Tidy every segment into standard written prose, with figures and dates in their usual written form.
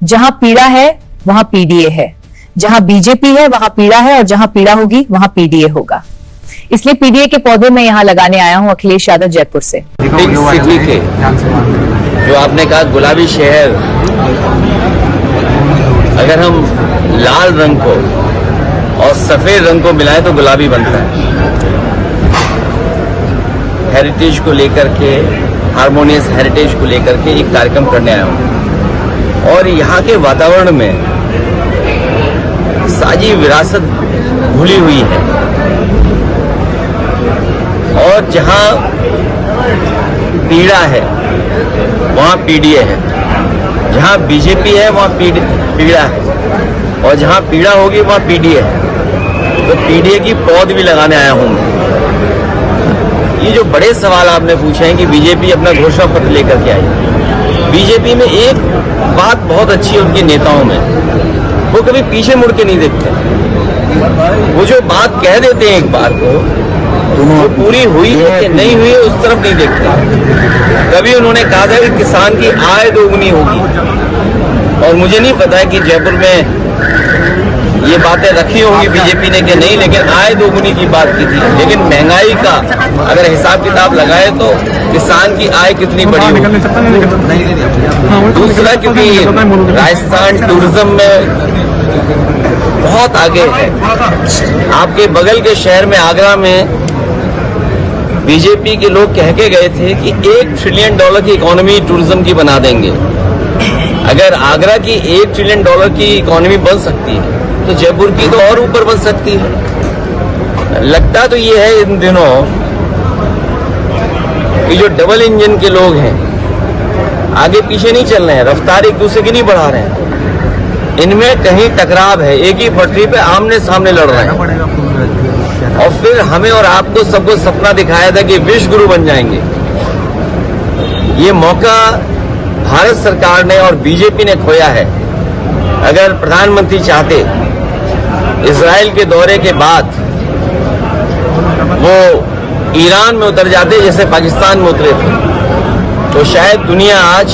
जहां पीड़ा है वहां पीडीए है, जहां बीजेपी है वहां पीड़ा है, और जहां पीड़ा होगी वहां पीडीए होगा। इसलिए पीडीए के पौधे मैं यहां लगाने आया हूं। अखिलेश यादव, जयपुर से। पिंक सिटी के जो आपने कहा गुलाबी शहर, अगर हम लाल रंग को और सफेद रंग को मिलाएं तो गुलाबी बनता है। हेरिटेज को लेकर के, हार्मोनियस हेरिटेज को लेकर के एक कार्यक्रम करने आया हूं, और यहाँ के वातावरण में साजी विरासत भूली हुई है, और जहां पीड़ा है वहां पीडीए है, जहां बीजेपी है वहां पीड़ा है, और जहां पीड़ा होगी वहां पीडीए है। तो पीडीए की पौध भी लगाने आया हूं। ये जो बड़े सवाल आपने पूछे हैं कि बीजेपी अपना घोषणा पत्र लेकर के आई, बीजेपी में एक बात बहुत अच्छी है उनके नेताओं में, वो कभी पीछे मुड़ के नहीं देखते। वो जो बात कह देते हैं एक बार को, वो पूरी हुई है कि नहीं हुई है उस तरफ नहीं देखते। कभी उन्होंने कहा था कि किसान की आय दोगुनी होगी, और मुझे नहीं पता है कि जयपुर में ये बातें रखी होंगी बीजेपी ने कि नहीं, लेकिन आय दोगुनी की बात की थी। लेकिन महंगाई का अगर हिसाब किताब लगाए तो किसान की आय कितनी बड़ी होगी। दूसरा, क्योंकि राजस्थान टूरिज्म में बहुत आगे है। आपके बगल के शहर में, आगरा में, बीजेपी के लोग कह के गए थे कि $1 ट्रिलियन की इकोनॉमी टूरिज्म की बना देंगे। अगर आगरा की $1 ट्रिलियन की इकोनॉमी बन सकती है तो जयपुर की तो और ऊपर बन सकती है। लगता तो ये है इन दिनों कि जो डबल इंजन के लोग हैं आगे पीछे नहीं चल रहे हैं, रफ्तार एक दूसरे की नहीं बढ़ा रहे हैं, इनमें कहीं टकराव है, एक ही पटरी पे आमने सामने लड़ रहे हैं। और फिर हमें और आपको सबको सपना दिखाया था कि विश्व गुरु बन जाएंगे। ये मौका भारत सरकार ने और बीजेपी ने खोया है। अगर प्रधानमंत्री चाहते इजराइल के दौरे के बाद वो ईरान में उतर जाते जैसे पाकिस्तान में उतरे थे, तो शायद दुनिया आज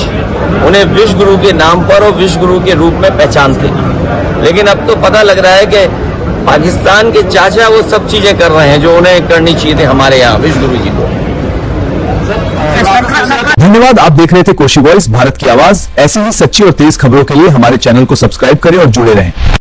उन्हें विश्व गुरु के नाम पर और विश्व गुरु के रूप में पहचानते। लेकिन अब तो पता लग रहा है कि पाकिस्तान के चाचा वो सब चीजें कर रहे हैं जो उन्हें करनी चाहिए थी हमारे यहाँ विश्व गुरु जी को। धन्यवाद। आप देख रहे थे कोशी वॉइस, भारत की आवाज। ऐसी ही सच्ची और तेज खबरों के लिए हमारे चैनल को सब्सक्राइब करें और जुड़े रहें।